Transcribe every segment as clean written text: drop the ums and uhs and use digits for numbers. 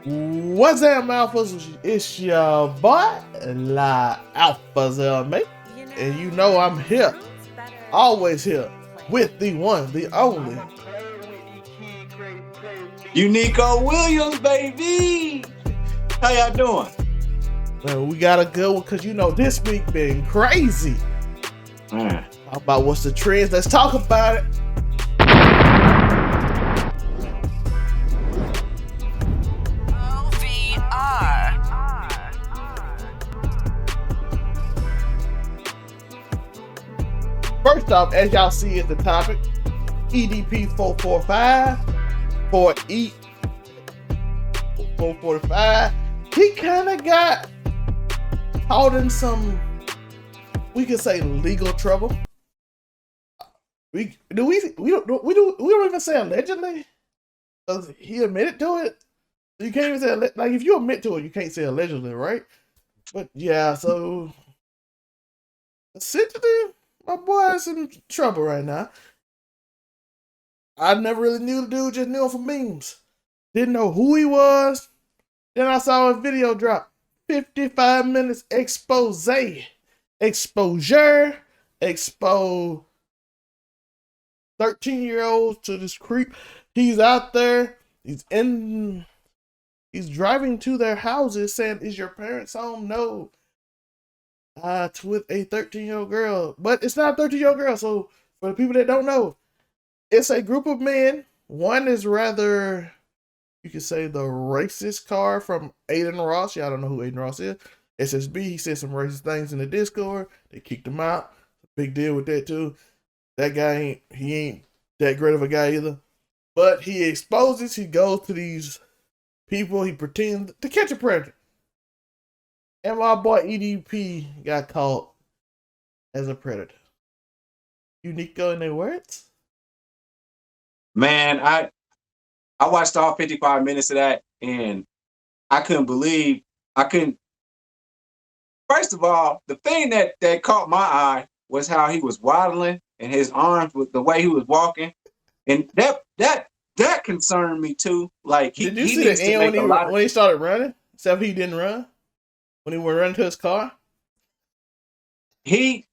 What's up, Alphas? It's your boy, La Alpha mate. And you know I'm here, always here, with the one, the only. Unico Williams, baby. How y'all doing? Man, we got a good one because you know this week been crazy. How about what's the trends? Let's talk about it. First off, as y'all see at the topic, EDP445 for EDP445. He kind of got caught in some, we could say, legal trouble. We don't even say allegedly, because he admitted to it. You can't even say, like, if you admit to it, you can't say allegedly, right? But yeah, so essentially, my boy is in trouble right now. I never really knew the dude, just knew him from memes. Didn't know who he was. Then I saw a video drop. 55 minutes exposure. Expose 13-year-olds to this creep. He's out there. He's driving to their houses saying, "Is your parents home?" No. It's with a 13-year-old girl. But it's not a 13-year-old girl. So for the people that don't know, it's a group of men. One is rather, you could say, the racist car from Aiden Ross. Y'all don't know who Aiden Ross is. SSB, he said some racist things in the Discord. They kicked him out. Big deal with that too. That guy ain't that great of a guy either. But he exposes, he goes to these people, he pretends to catch a predator. And my boy EDP got caught as a predator. Unico in their words? Man, I watched all 55 minutes of that, and I couldn't. First of all, the thing that caught my eye was how he was waddling and his arms, with the way he was walking, and that concerned me too. Like did you see the end when he started running? Except he didn't run when he went running to his car. He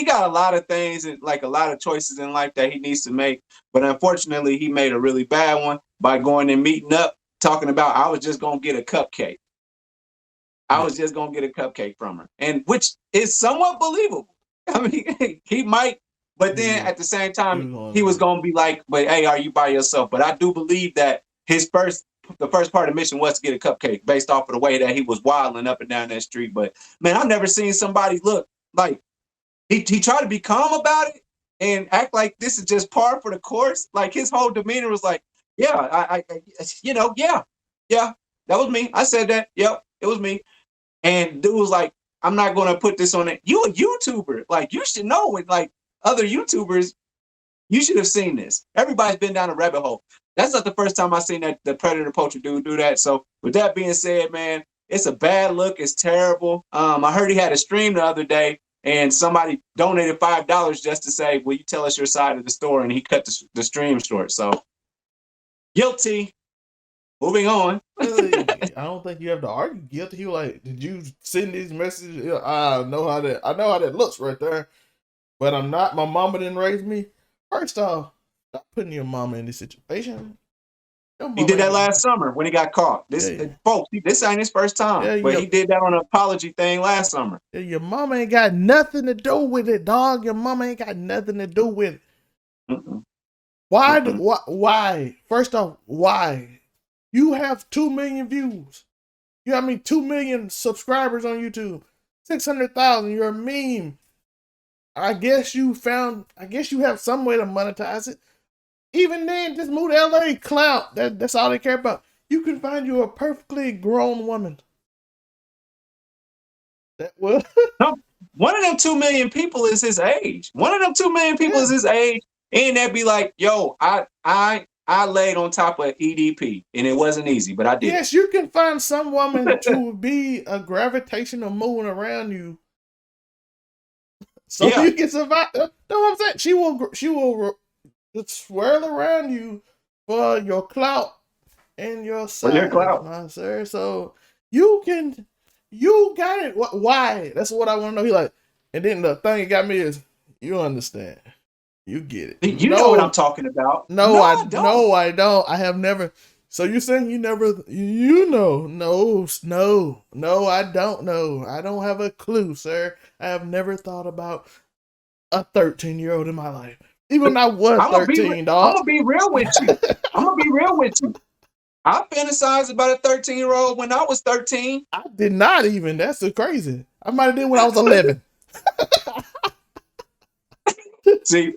got a lot of things, and like a lot of choices in life that he needs to make. But unfortunately, he made a really bad one by going and meeting up, talking about, I was just gonna get a cupcake. I was just gonna get a cupcake from her, and which is somewhat believable. I mean, he might, but then at the same time, he was gonna be like, "But hey, are you by yourself?" But I do believe that the first part of the mission was to get a cupcake, based off of the way that he was wilding up and down that street. But man, I've never seen somebody look like he tried to be calm about it and act like this is just par for the course. Like his whole demeanor was like, "Yeah, I yeah, that was me. I said that. Yep, it was me." And dude was like, "I'm not gonna put this on it. You a YouTuber. Like, you should know it. Like other YouTubers, you should have seen this. Everybody's been down a rabbit hole." That's not the first time I've seen that the Predator Poacher dude do that. So with that being said, man, it's a bad look. It's terrible. I heard he had a stream the other day, and somebody donated $5 just to say, "Will you tell us your side of the story?" And he cut the stream short. So guilty. Moving on. I don't think you have to argue guilty. He like, did you send these messages? I know how that looks right there. But I'm not. My mama didn't raise me. First off, stop putting your mama in this situation. He did that last summer when he got caught. Folks, this ain't his first time. But he did that on an apology thing last summer. Your mama ain't got nothing to do with it, dog. Your mama ain't got nothing to do with it. Why? First off, why? You have 2 million views. You have 2 million subscribers on YouTube. 600,000. You're a meme. I guess you have some way to monetize it. Even then, just move to LA, clout. That's all they care about. You can find you a perfectly grown woman. That will. No, one of them 2 million people is his age. One of them 2 million people is his age. And they'd be like, "Yo, I laid on top of EDP, and it wasn't easy, but I did." Yes, you can find some woman to be a gravitational moving around you, so you can survive. That's what I'm saying. She will swirl around you for your clout and your For your size, clout. my sir. So you got it. Why? That's what I want to know. He like, and then the thing that got me is, you understand. You get it. You know what I'm talking about. No, I don't. No, I don't. I have never. So you're saying you never, you know, no, I don't know. I don't have a clue, sir. I have never thought about a 13-year-old in my life. Even I was 13, dog. I'm gonna be real with you. I'm gonna be real with you. I fantasized about a 13-year-old when I was 13. I did not even. That's so crazy. I might have did when I was 11. See,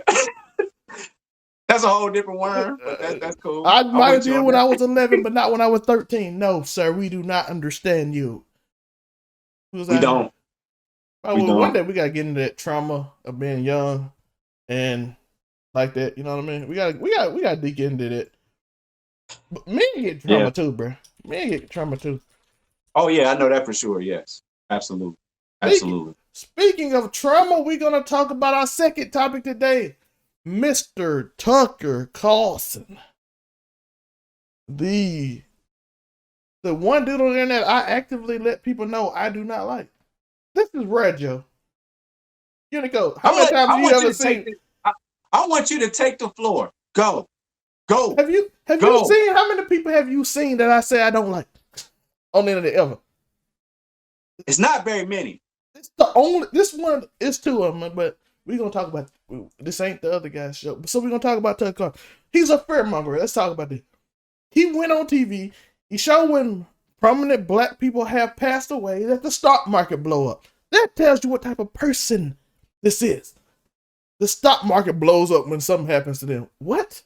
that's a whole different worm, but that's cool. I might have did when I was 11, but not when I was 13. No, sir, we do not understand you. We don't. One day we gotta get into that trauma of being young and like that. You know what I mean? We gotta dig into that. But men get trauma too, bro. Men get trauma too. Oh yeah, I know that for sure. Yes, absolutely. Speaking of trauma, we're gonna talk about our second topic today. Mr. Tucker Carlson. The one dude on the internet I actively let people know I do not like. This is Red Joe. Unico, how many times have you ever seen? I want you to take the floor. Go. Have you seen, how many people have you seen that I say I don't like on the internet ever? It's not very many. This one is two of them, but we're gonna talk about this. Ain't the other guy's show, so we're gonna talk about Tucker Carlson. He's a fearmonger. Let's talk about this. He went on TV. He showed when prominent black people have passed away that the stock market blow up. That tells you what type of person this is. The stock market blows up when something happens to them. What?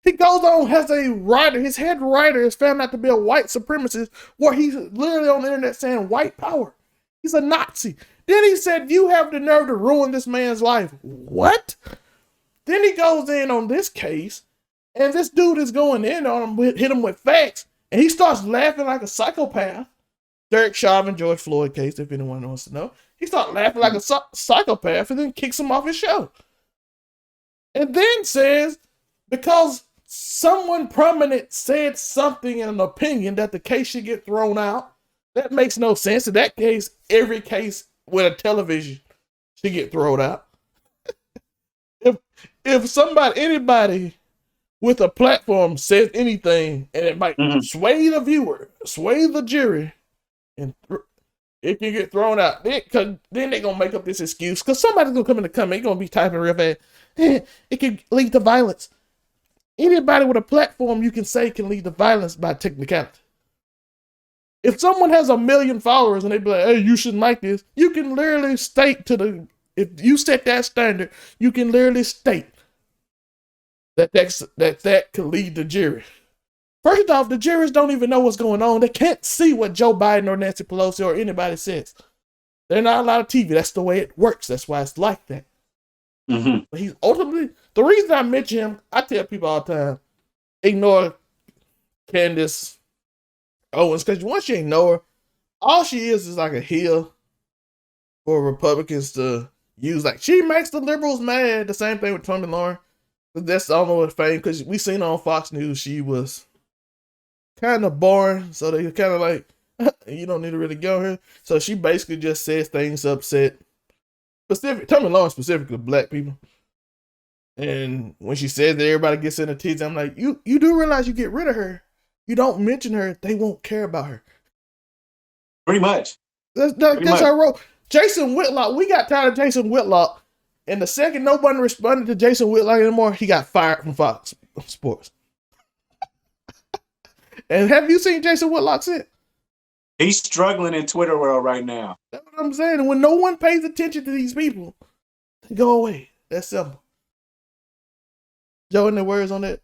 He goes on, has a writer, his head writer is found out to be a white supremacist, where he's literally on the internet saying white power. He's a Nazi. Then he said, you have the nerve to ruin this man's life. What? Then he goes in on this case, and this dude is going in on him, hit him with facts, and he starts laughing like a psychopath. Dereck, Chauvin, George Floyd case, if anyone wants to know. He starts laughing like a psychopath and then kicks him off his show. And then says, because someone prominent said something in an opinion that the case should get thrown out, that makes no sense. In that case, every case with a television should get thrown out. If anybody with a platform says anything and it might sway the viewer, sway the jury, and it can get thrown out, then they're going to make up this excuse because somebody's going to come in the comment, going to be typing real fast. It can lead to violence. Anybody with a platform you can say can lead to violence by technicality. If someone has 1 million followers and they be like, hey, you shouldn't like this, you can literally state if you set that standard, you can literally state that could lead the jury. First off, the jurors don't even know what's going on. They can't see what Joe Biden or Nancy Pelosi or anybody says. They're not allowed TV. That's the way it works. That's why it's like that. But he's ultimately, the reason I mention him, I tell people all the time, ignore Candace Owens, because once you ignore her, all she is like a heel for Republicans to use. Like, she makes the liberals mad. The same thing with Trump and Lauren. That's the only one fame, because we seen on Fox News she was kind of boring, so they kind of like, you don't need to really go here. So she basically just says things upset Tommy Lauren specifically black people. And when she says that everybody gets in a tease, I'm like, you do realize you get rid of her, you don't mention her, they won't care about her. Pretty much. That's our role. Jason Whitlock, we got tired of Jason Whitlock, and the second nobody responded to Jason Whitlock anymore, he got fired from Fox Sports. And have you seen Jason Whitlock since? He's struggling in Twitter world right now. That's what I'm saying. And when no one pays attention to these people, they go away. That's simple. Joe, any words on that?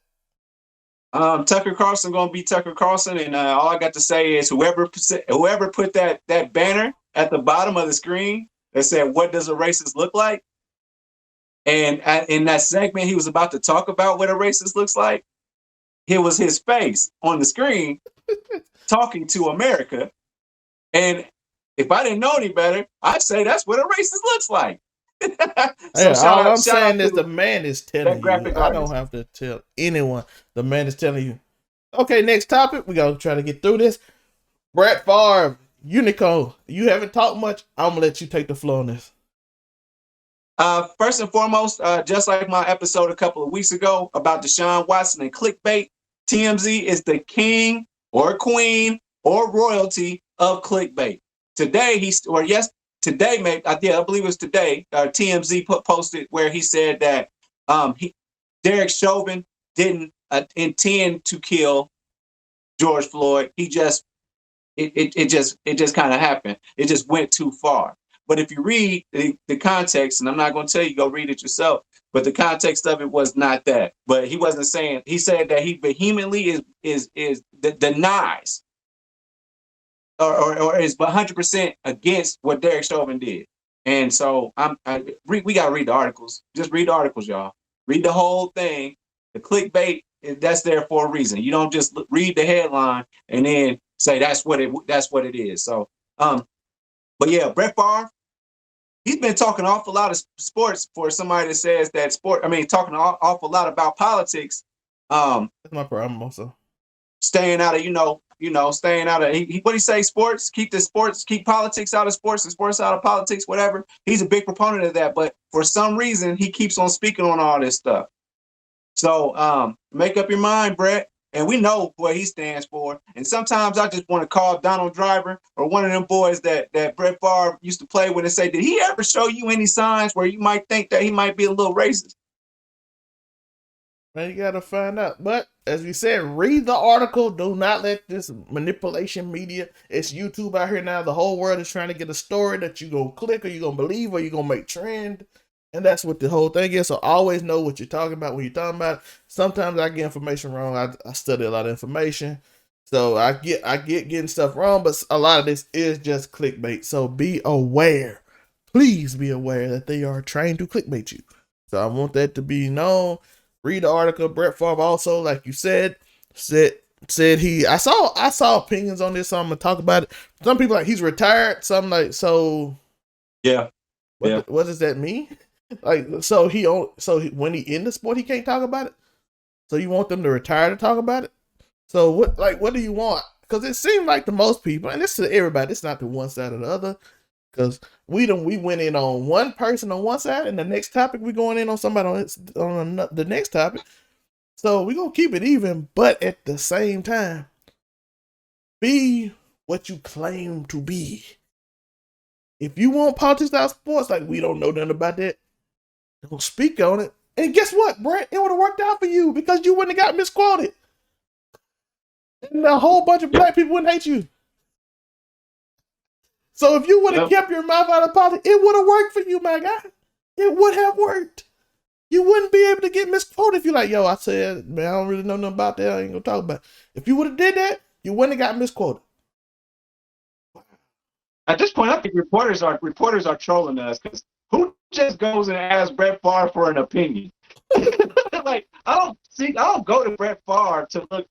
Tucker Carlson gonna be Tucker Carlson, and all I got to say is whoever put that banner at the bottom of the screen that said "What does a racist look like?" and in that segment he was about to talk about what a racist looks like, it was his face on the screen talking to America. And if I didn't know any better, I'd say that's what a racist looks like. So all I'm saying is the man is telling you. I artist. don't have to tell anyone. The man is telling you. Okay, next topic. We gotta try to get through this. Brett Favre, Unico. You haven't talked much. I'm gonna let you take the floor on this. First and foremost, just like my episode a couple of weeks ago about Deshaun Watson and clickbait, TMZ is the king or queen or royalty of clickbait. Today, today, maybe, I believe it was today, TMZ posted where he said that Dereck Chauvin didn't intend to kill George Floyd. He just, it just kind of happened. It just went too far. But if you read the context, and I'm not going to tell you, go read it yourself, but the context of it was not that. But he wasn't saying, he said that he vehemently denies or is 100% against what Dereck Chauvin did. And so we got to read the articles. Just read the articles, y'all. Read the whole thing. The clickbait, that's there for a reason. You don't just read the headline and then say that's what it is. So, but yeah, Brett Favre, he's been talking an awful lot of sports for somebody that says that talking an awful lot about politics. That's my problem also. Staying out of, staying out of, what do you say, sports? Keep politics out of sports and sports out of politics, whatever. He's a big proponent of that, but for some reason, he keeps on speaking on all this stuff. So make up your mind, Brett. And we know what he stands for. And sometimes I just want to call Donald Driver or one of them boys that Brett Favre used to play with and say, did he ever show you any signs where you might think that he might be a little racist? Man, you got to find out. But as we said, read the article. Do not let this manipulation media. It's YouTube out here now. The whole world is trying to get a story that you're going to click or you're going to believe or you're going to make trend. And that's what the whole thing is. So always know what you're talking about when you're talking about it. Sometimes I get information wrong. I study a lot of information. So I get getting stuff wrong, but a lot of this is just clickbait. So be aware. Please be aware that they are trying to clickbait you. So I want that to be known. Read the article. Brett Favre also, like you said he. I saw opinions on this, so I'm gonna talk about it. Some people like he's retired. Some like so. Yeah. What does that mean? Like so when he in the sport he can't talk about it. So you want them to retire to talk about it? So what do you want? Because it seems like the most people, and this is everybody. It's not the one side or the other. Because we went in on one person on one side, and the next topic we going in on somebody on the next topic. So we're gonna keep it even, but at the same time, be what you claim to be. If you want politics out of sports, like we don't know nothing about that, don't speak on it. And guess what, Brett? It would have worked out for you because you wouldn't have got misquoted. And a whole bunch of black people wouldn't hate you. So if you would have kept your mouth out of politics, it would have worked for you, my guy. It would have worked. You wouldn't be able to get misquoted if you're like, yo, I said, man, I don't really know nothing about that. I ain't gonna talk about it. If you would have did that, you wouldn't have got misquoted. At this point, I think reporters are trolling us because who just goes and asks Brett Favre for an opinion? Like I don't go to Brett Favre to look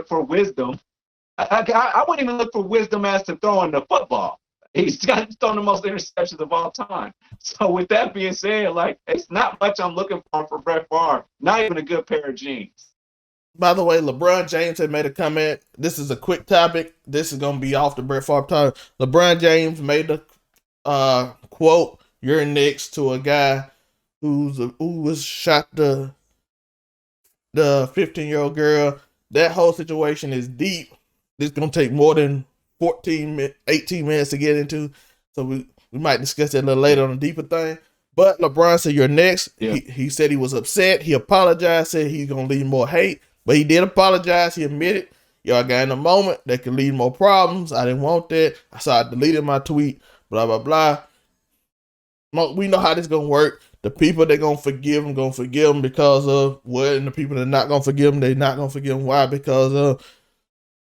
for wisdom. I wouldn't even look for wisdom as to throwing the football. He's thrown the most interceptions of all time. So with that being said, like it's not much I'm looking for Brett Favre. Not even a good pair of jeans. By the way, LeBron James had made a comment. This is a quick topic. This is gonna be off the Brett Favre topic. LeBron James made a quote, "You're next," to a guy who was shot the 15-year-old girl. That whole situation is deep. This is gonna take more than 18 minutes to get into. So we might discuss that a little later on a deeper thing. But LeBron said, "You're next." Yeah. He said he was upset. He apologized, said he's going to lead more hate. But he did apologize. He admitted, y'all got in a moment that could lead more problems. I didn't want that. So I deleted my tweet, blah, blah, blah. We know how this going to work. The people that going to forgive him because of what, and the people that not going to forgive him, they not going to forgive him. Why? Because of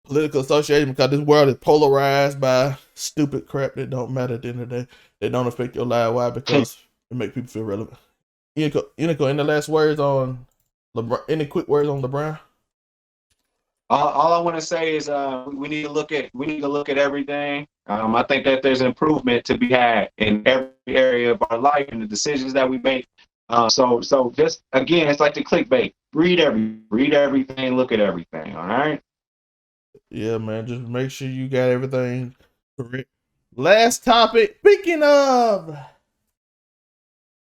political association, because this world is polarized by stupid crap that don't matter at the end of the day. They don't affect your life. Why? Because it make people feel relevant. Unico, any last words on LeBron? Any quick words on LeBron? All I want to say is we need to look at everything. I think that there's improvement to be had in every area of our life and the decisions that we make. So just again, it's like the clickbait. Read everything, look at everything. All right. Yeah, man. Just make sure you got everything correct. Last topic. Speaking of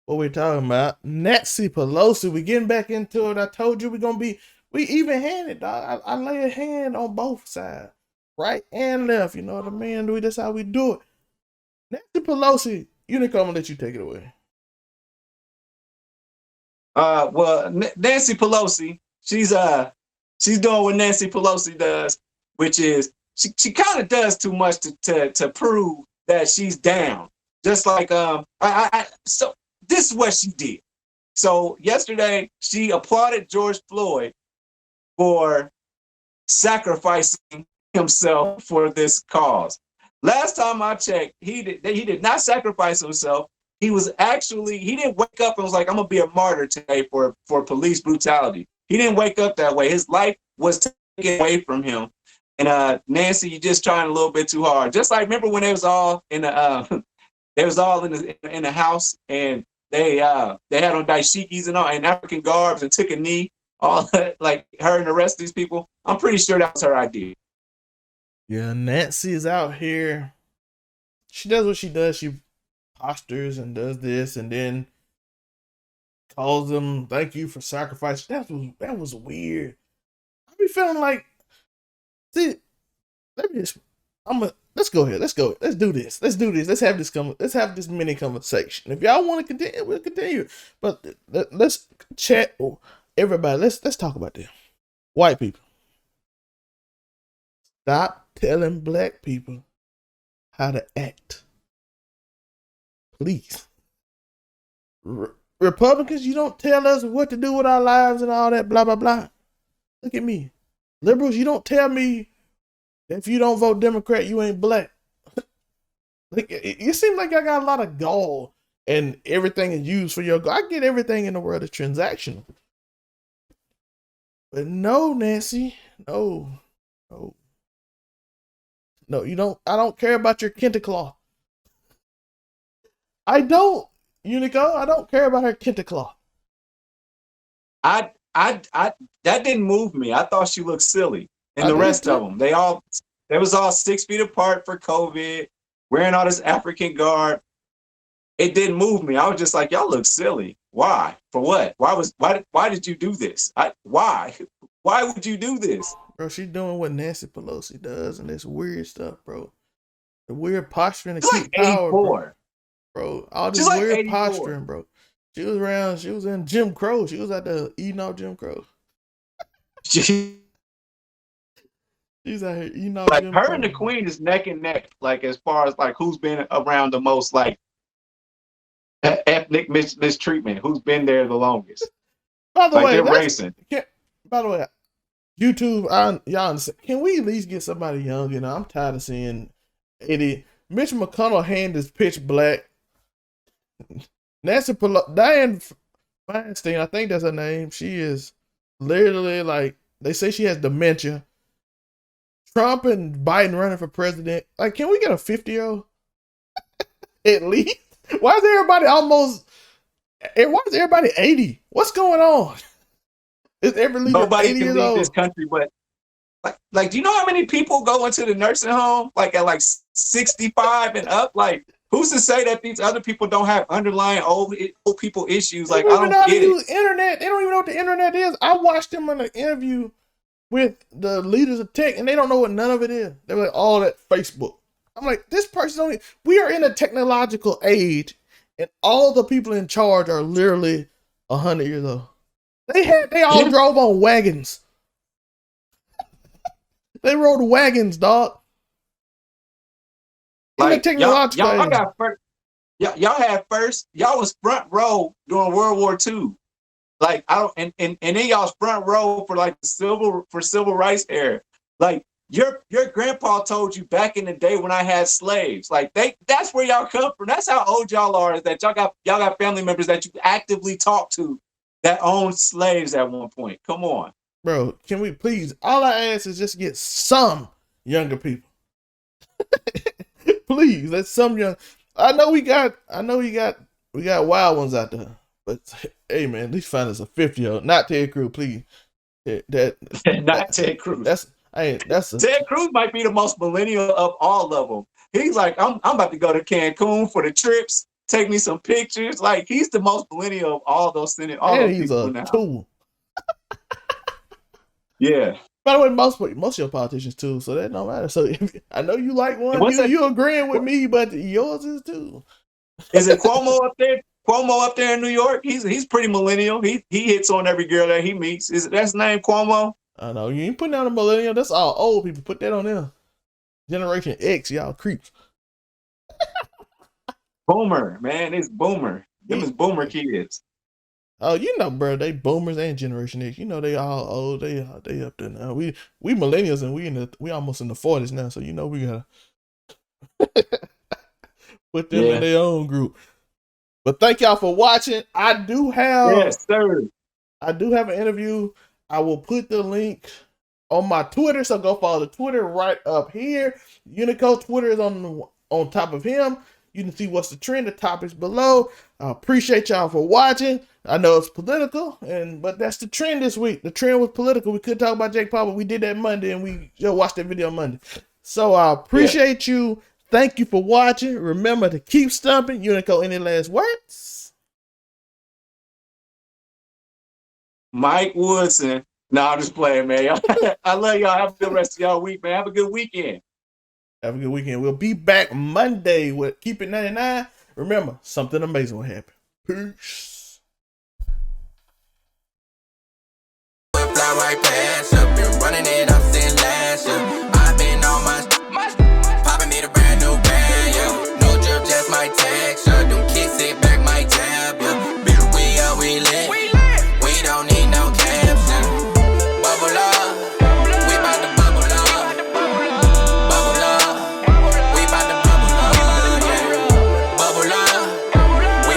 what we talking about, Nancy Pelosi. We getting back into it. I told you we even handed, dog. I lay a hand on both sides, right and left. You know what I mean? That's how we do it. Nancy Pelosi, Unicorn, I'm gonna let you take it away. Well, Nancy Pelosi, she's doing what Nancy Pelosi does, which is she kind of does too much to prove that she's down. Just like so this is what she did. So yesterday she applauded George Floyd for sacrificing himself for this cause. Last time I checked, he did not sacrifice himself. He didn't wake up and was like, I'm gonna be a martyr today for police brutality. He didn't wake up that way. His life was taken away from him. And Nancy, you just trying a little bit too hard. Just like remember when they was all in the they was all in the house and they had on dashikis and all and African garbs and took a knee, all like her and the rest of these people. I'm pretty sure that was her idea. Yeah, Nancy is out here. She does what she does. She postures and does this and then calls them thank you for sacrifice. That was weird. I be feeling like, see, let's go here. Let's go. Let's do this. Let's do this. Let's have this mini conversation. If y'all want to continue, we'll continue. But let's chat. Everybody, let's talk about this. White people, stop telling black people how to act. Please. Republicans, you don't tell us what to do with our lives and all that blah, blah, blah. Look at me. Liberals, you don't tell me if you don't vote Democrat, you ain't black. Like, you seem like I got a lot of gall and everything is used for your goal. I get everything in the world is transactional. But no, Nancy, no, you don't. I don't care about your Kenta I don't, Unico. I don't care about her Kenta I that didn't move me. I thought she looked silly, and the rest of them, they was all 6 feet apart for COVID, wearing all this African garb. It didn't move me. I was just like, y'all look silly. Why? For what? Why did you do this? Why would you do this? Bro, she doing what Nancy Pelosi does, and this weird stuff, bro. The weird posturing to keep like power, bro. All this like weird 84. posturing, bro. She was in Jim Crow. She was at the eating off Jim Crow. She's out here eating off like Jim her Crow. and the Queen is neck and neck, like as far as like who's been around the most like ethnic mistreatment, who's been there the longest. By the way, they're racing. By the way, YouTube, y'all understand? Can we at least get somebody young? You know, I'm tired of seeing 80. Mitch McConnell hand is pitch black. Nancy Pelosi, Diane Feinstein, I think that's her name. She is literally like, they say she has dementia. Trump and Biden running for president. Like, can we get a 50-year-old? At least? Why is everybody 80? What's going on? Is every leader Nobody 80 can years leave old? this country, but like, do you know how many people go into the nursing home like at like 65 and up? Like, who's to say that these other people don't have underlying old people issues? Like, I don't get it. Internet. They don't even know what the internet is. I watched them in an interview with the leaders of tech, and they don't know what none of it is. They're like, all that Facebook. I'm like, this person we are in a technological age, and all the people in charge are literally 100 years old. They all drove on wagons. They rode wagons, dog. Like, y'all was front row during World War II. Like, and then y'all's front row for like civil rights era. Like, your grandpa told you back in the day when I had slaves. Like, that's where y'all come from. That's how old y'all are. Is that y'all got family members that you actively talk to that owned slaves at one point. Come on, bro. Can we please? All I ask is just get some younger people. Please, let's some young. I know we got wild ones out there. But hey, man, at least find us a 50-year-old, not Ted Cruz, please. Not Ted Cruz. Hey, that's a Ted Cruz might be the most millennial of all of them. He's like, I'm about to go to Cancun for the trips, take me some pictures. Like, he's the most millennial of all those all and those he's people a in the house. tool. Yeah. By the way, most of your politicians too, so that don't matter. So I know you like one, What's that? you agreeing with me, but yours is too. Is it Cuomo up there? Cuomo up there in New York? He's pretty millennial. He hits on every girl that he meets. Is that's his name Cuomo? I know you ain't putting down a millennial. That's all old people. Put that on there. Generation X, y'all creeps. Boomer, man, it's boomer. Them is boomer kids. Oh, you know, bro, they boomers and Generation X. You know, they all old. They up there now. We millennials and we almost in the 40s now. So you know we gotta put them in their own group. But thank y'all for watching. I do have an interview. I will put the link on my Twitter, so go follow the Twitter right up here. Unico Twitter is on top of him. You can see what's the trend, the topics below. I appreciate y'all for watching. I know it's political, but that's the trend this week. The trend was political. We could talk about Jake Paul, but we did that Monday, and we just watched that video Monday. So I appreciate you. Thank you for watching. Remember to keep stumping. Unico, any last words? Mike Woodson. No, I'm just playing, man. I love y'all. Have a good rest of y'all week, man. Have a good weekend. Have a good weekend. We'll be back Monday with Keep It 99. Remember, something amazing will happen. Peace. Fly right past you, been running it up since last year.